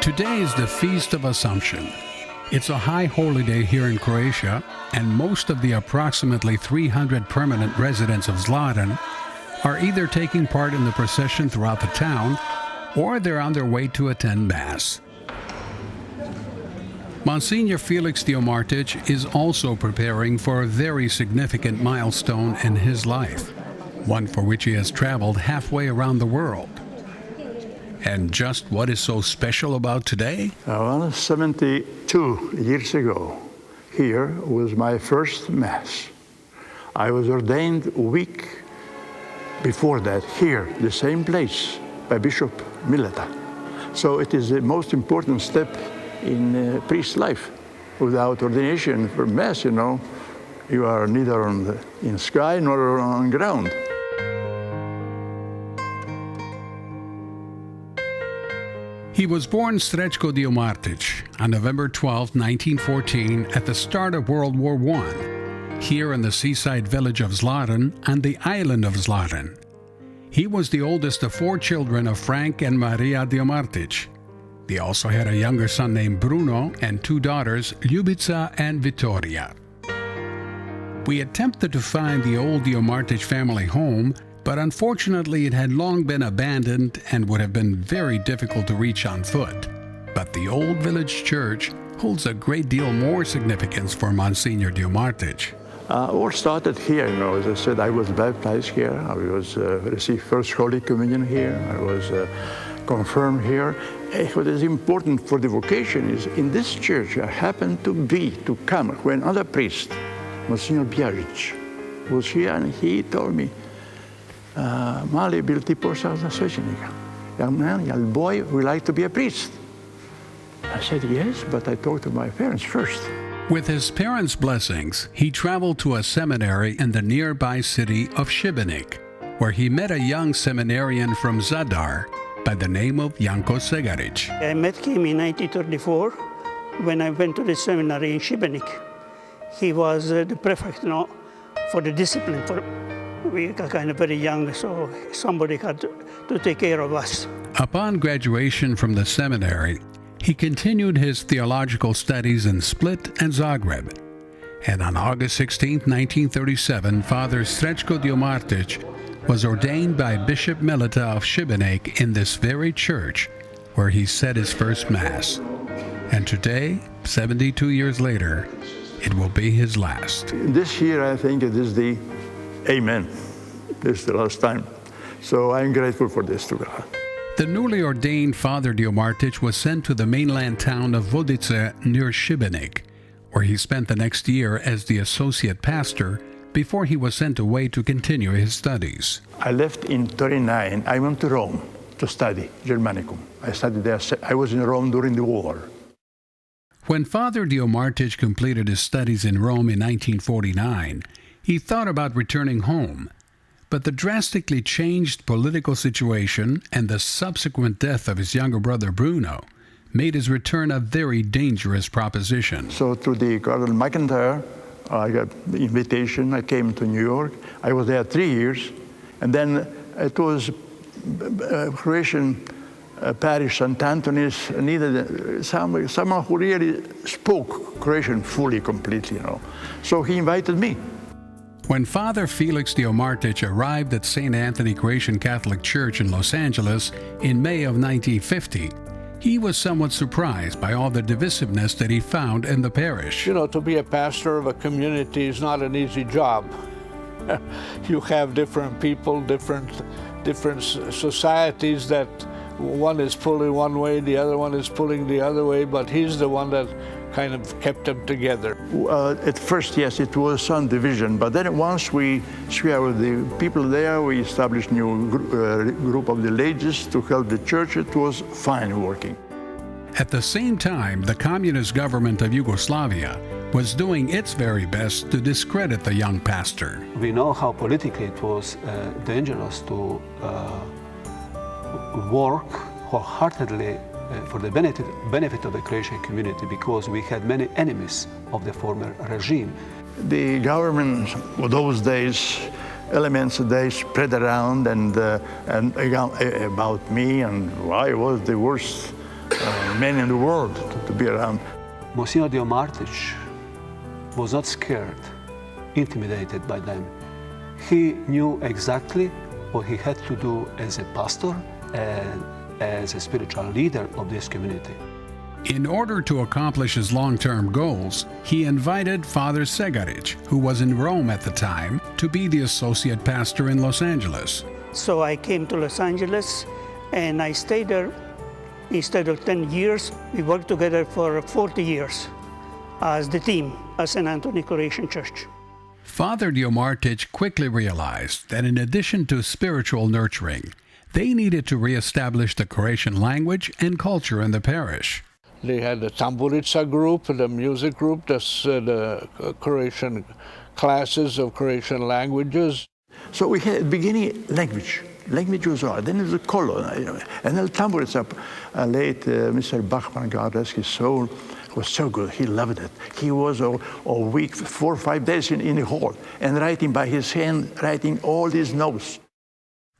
Today is the Feast of Assumption. It's a high holy day here in Croatia, and most of the approximately 300 permanent residents of Zlatan are either taking part in the procession throughout the town, or they're on their way to attend Mass. Msgr. Felix Diomartich is also preparing for a very significant milestone in his life, one for which he has traveled halfway around the world. And just what is so special about today? 72 years ago, here was my first Mass. I was ordained a week before that, here, the same place, by Bishop Mileta. So it is the most important step in a priest's life. Without ordination for Mass, you are neither in sky nor on ground. He was born Srećko Diomartich on November 12, 1914, at the start of World War I, here in the seaside village of Zlatan on the island of Zlatan. He was the oldest of 4 children of Frank and Maria Diomartich. They also had a younger son named Bruno and 2 daughters, Ljubica and Vittoria. We attempted to find the old Diomartich family home, but unfortunately it had long been abandoned and would have been very difficult to reach on foot. But the old village church holds a great deal more significance for Msgr. Diomartich. All started here, as I said, I was baptized here, I was received First Holy Communion here, I was confirmed here. What is important for the vocation is, in this church I happened to come when another priest, Msgr. Bjažić, was here, and he told me, Mali, bil ti posao za svećenika? Young man, young boy, would like to be a priest. I said, yes, but I talked to my parents first. With his parents' blessings, he traveled to a seminary in the nearby city of Šibenik, where he met a young seminarian from Zadar by the name of Janko Segaric. I met him in 1934 when I went to the seminary in Šibenik. He was the prefect for the discipline. We were kind of very young, so somebody had to take care of us. Upon graduation from the seminary, he continued his theological studies in Split and Zagreb. And on August 16, 1937, Father Srećko Diomartich was ordained by Bishop Mileta of Šibenik in this very church where he said his first Mass. And today, 72 years later, it will be his last. This year, I think it is the Amen. This is the last time. So I'm grateful for this to God. The newly ordained Father Diomartich was sent to the mainland town of Vodice near Šibenik, where he spent the next year as the associate pastor before he was sent away to continue his studies. I left in 1939. I went to Rome to study Germanicum. I studied there. I was in Rome during the war. When Father Diomartich completed his studies in Rome in 1949, he thought about returning home, but the drastically changed political situation and the subsequent death of his younger brother Bruno made his return a very dangerous proposition. So through the Cardinal McIntyre, I got the invitation. I came to New York. I was there 3 years, and then it was Croatian parish, St. Anthony's, needed someone who really spoke Croatian fully, completely, So he invited me. When Father Felix Diomartich arrived at St. Anthony Croatian Catholic Church in Los Angeles in May of 1950, he was somewhat surprised by all the divisiveness that he found in the parish. To be a pastor of a community is not an easy job. You have different people, different societies that one is pulling one way, the other one is pulling the other way, but he's the one that kind of kept them together. At first, yes, it was some division, but then once we shared with the people there, we established a new group of the ladies to help the church. It was fine working. At the same time, the communist government of Yugoslavia was doing its very best to discredit the young pastor. We know how politically it was dangerous to work wholeheartedly for the benefit of the Croatian community, because we had many enemies of the former regime. The government of those days, elements they spread around and about me, and I was the worst men in the world to be around. Msgr Diomartich was not scared, intimidated by them. He knew exactly what he had to do as a pastor and as a spiritual leader of this community. In order to accomplish his long-term goals, he invited Father Segaric, who was in Rome at the time, to be the associate pastor in Los Angeles. So I came to Los Angeles and I stayed there. Instead of 10 years, we worked together for 40 years as the team, as St. Anthony Croatian Church. Father Diomartich quickly realized that in addition to spiritual nurturing, they needed to reestablish the Croatian language and culture in the parish. They had the tamburica group, the music group, the Croatian classes of Croatian languages. So we had at the beginning language. Language was hard. Then it was a color, and then tamburica. Late Mr. Bachman, God rest his soul, was so good. He loved it. He was a week, 4 or 5 days in the hall, and writing by his hand, writing all these notes.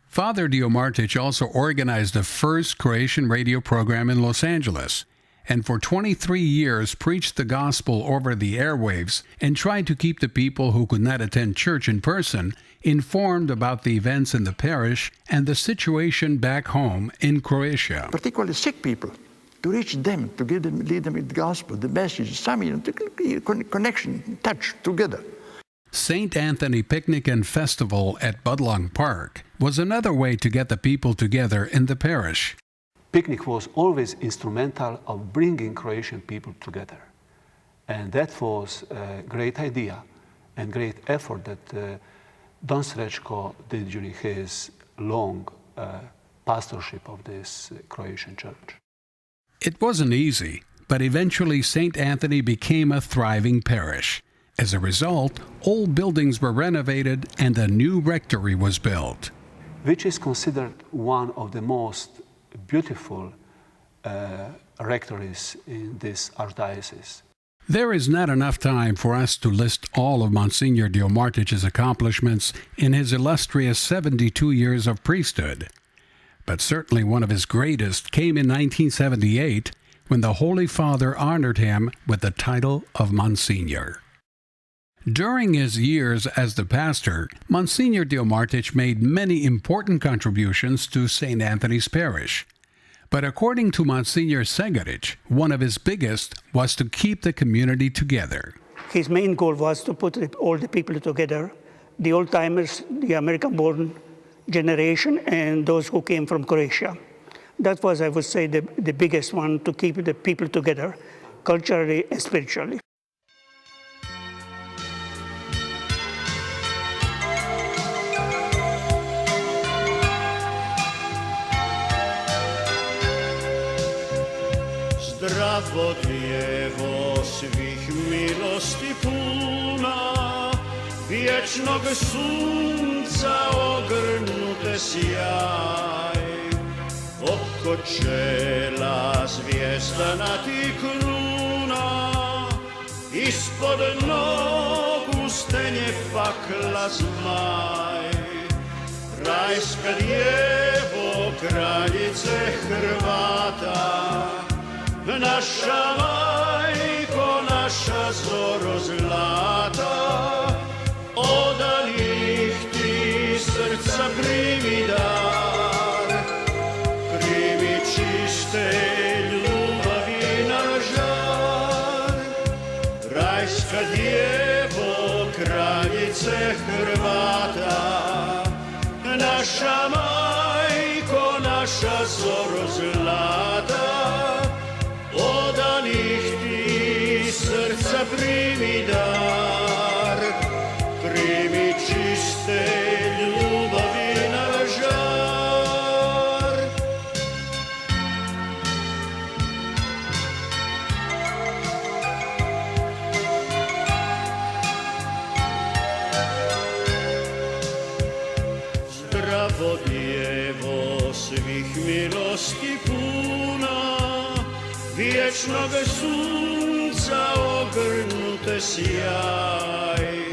Father Diomartich also organized the first Croatian radio program in Los Angeles, and for 23 years preached the gospel over the airwaves and tried to keep the people who could not attend church in person informed about the events in the parish and the situation back home in Croatia. Particularly sick people, to reach them, to lead them with the gospel, the message, some connection, touch together. St. Anthony Picnic and Festival at Budlong Park was another way to get the people together in the parish. Picnic was always instrumental of bringing Croatian people together. And that was a great idea and great effort that Don Srećko did during his long pastorship of this Croatian church. It wasn't easy, but eventually St. Anthony became a thriving parish. As a result, old buildings were renovated and a new rectory was built, which is considered one of the most beautiful rectories in this archdiocese. There is not enough time for us to list all of Monsignor Diomartich's accomplishments in his illustrious 72 years of priesthood, but certainly one of his greatest came in 1978 when the Holy Father honored him with the title of Monsignor. During his years as the pastor, Monsignor Diomartich made many important contributions to St. Anthony's Parish. But according to Monsignor Segaric, one of his biggest was to keep the community together. His main goal was to put all the people together, the old-timers, the American-born generation, and those who came from Croatia. That was, I would say, the biggest one, to keep the people together, culturally and spiritually. Zdravo Djevo, svih milosti puna, vječnog sunca ogrnute sjaj. Oko čela zvijezdana ti kruna, ispod nogu stenje fakla zmaj. Rajska Djevo, kraljice Hrvata, naša majko, naša zoro zlata, odanih ti srca primi dar, primi čiste ljubavi na žar. Rajska Djevo, kraljice Hrvata, naša majko, naša zoro zlata, odanih ti srca primi dar, primi čiste ljubavi na žar. Zdravo Djevo, svih milosti puna, vječnog sunca ogrnute sjaj.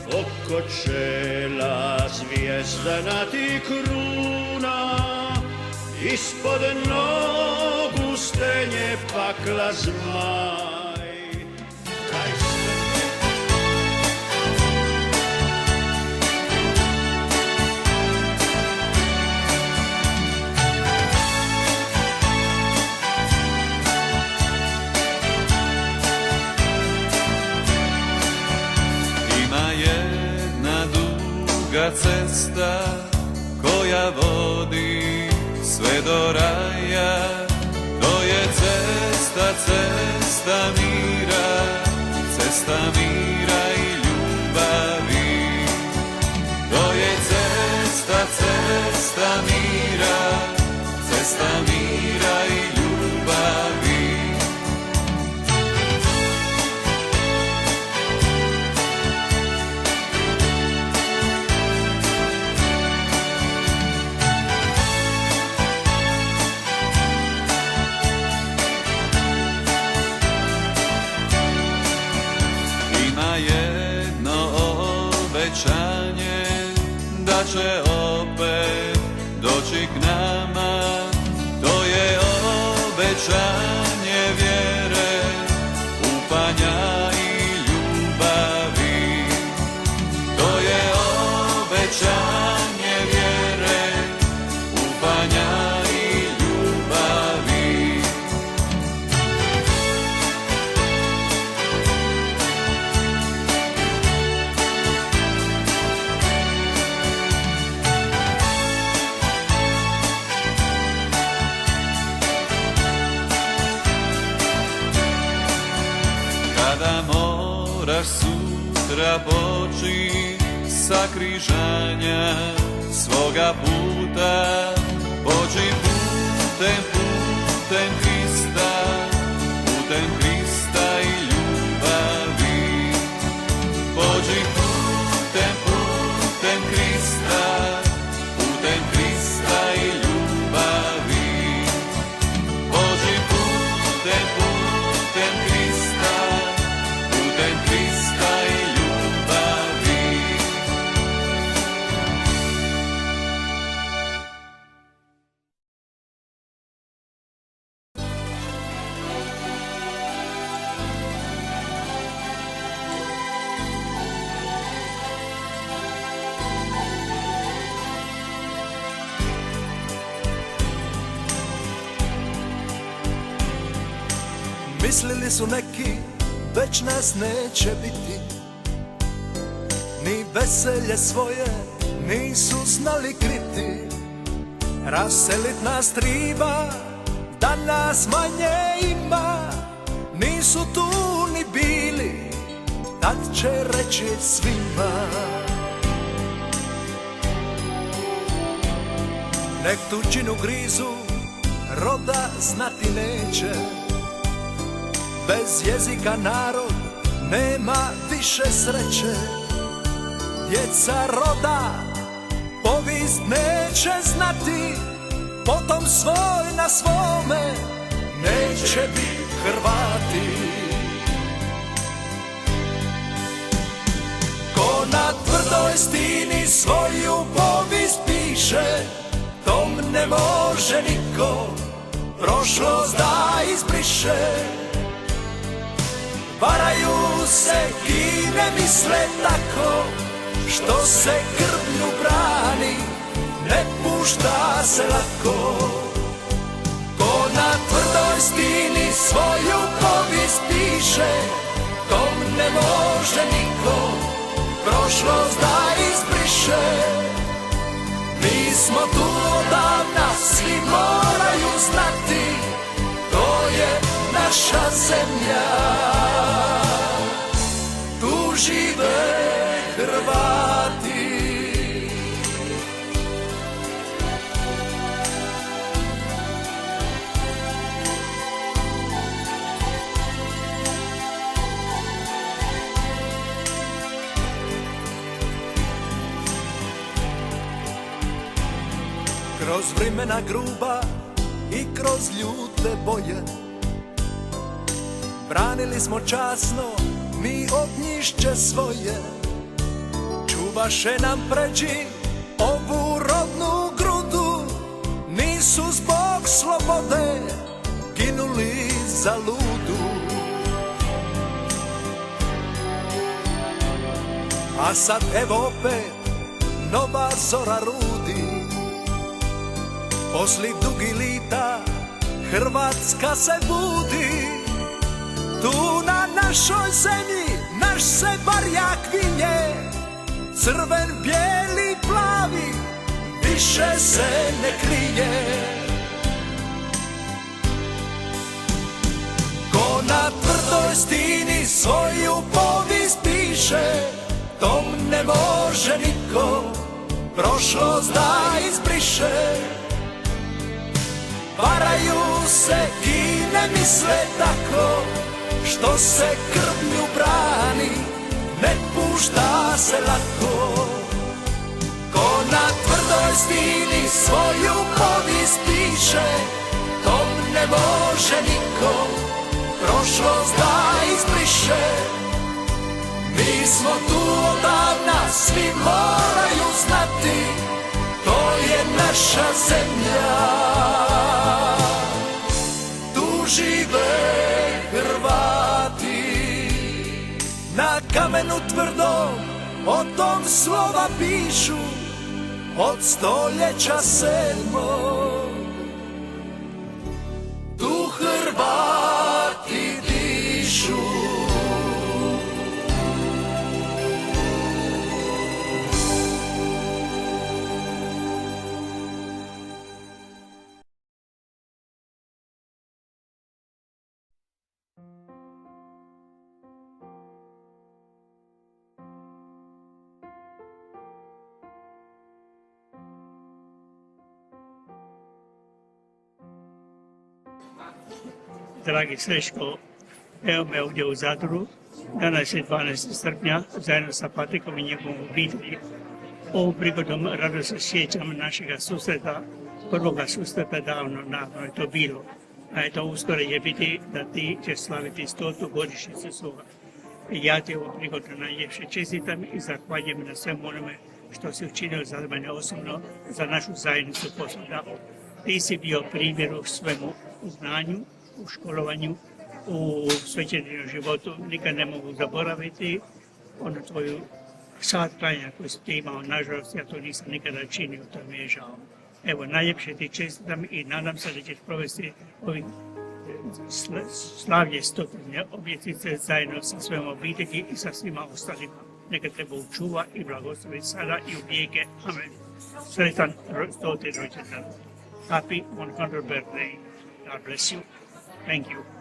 Oko čela zvijezdana ti kruna, ispod nogu pustenje pakla zmaj. Ima jedna duga cesta koja vodi sve do raja, to je cesta, cesta mira, cesta mira i ljubavi. To je cesta, cesta mira, cesta mira i ljubavi. Da će opet doći k nama, to je obećanje vjere, upanja i ljubavi. To je obećanje vjere, upanja i ljubavi. Moraš sutra poći sa križanja svoga puta, pođi putem Krista, putem Krista i ljubavi. Pođi putem Krista, putem Krista i ljubavi. Pođi putem Krista, putem Krista i ljubavi. Mislili su neki, već nas neće biti, ni veselje svoje nisu znali kriti. Raselit nas triba, da nas manje ima, nisu tu ni bili, tad će reći svima. Nek tuđinu grizu, roda znati neće, bez jezika narod nema više sreće. Djeca roda povijest neće znati, potom svoj na svome neće biti Hrvati. Ko na tvrdoj stini svoju povijest piše, tom ne može niko prošlost da izbriše. Varaju se i ne misle tako, što se krvlju brani, ne pušta se lako. Ko na tvrdoj stini svoju povijest piše, tom ne može niko prošlost da izbriše. Mi smo tu odavna, svi moraju znati, to je naša zemlja. Tu žive Hrvati. Kroz vremena gruba i kroz ljute boje, branili smo časno mi ognjišće svoje. Čuvaše nam pređi ovu rodnu grudu, nisu zbog slobode krenuli za ludu. A sad evo opet nova zora rudi. Posli dugi lita Hrvatska se budi. Tu na našoj zemlji naš se barjak vinje, crven, bijeli, plavi, više se ne krije. Ko na tvrdoj stini svoju povijest piše, tom ne može niko prošlost da izbriše. Varaju se i ne misle tako, što se krvlju brani, ne pušta se lako. Ko na tvrdoj stini svoju povijest piše, tom ne može niko prošlost da izbriše. Mi smo tu odavna, svi moraju znati, to je naša zemlja. Tu žive Hrvati, na kamenu tvrdom o tom slova pišu, od stoljeća 7. Tu Hrvati dišu. Dragi Srećko, evo me ovdje u Zadru. Danas je 12. srpnja, zajedno sa Patrikom i njegovom obitelji. Ovom prigodom rado se sjećam našega susreta, prvoga susreta davno je to bilo. A eto, uskoro je biti da ti ćeš slaviti 100. godišnjicu svoga. Ja ti ovom prigodom najljepše čestitam i zahvaljujem na svemu onome što si učinio za mene osobno, za našu zajednicu posvuda. Ti si bio primjer u svemu, u znanju, u školovanju, u svećenom životu. Nikad ne mogu zaboraviti onu tvoju sat trajanja koju si ti imao. Nažalost, ja to nisam nikada činio, to mi je žao. Evo, najljepše ti čestitam i nadam se da ćeš provesti ovih slavlje 100. obljetnice zajedno sa svojom obitelji i sa svima ostalima. Neka te Bog čuva i blagoslovi sada i u vijeke. Amen. Sretan 100. rođendan. Happy 100th birthday. God bless you. Thank you.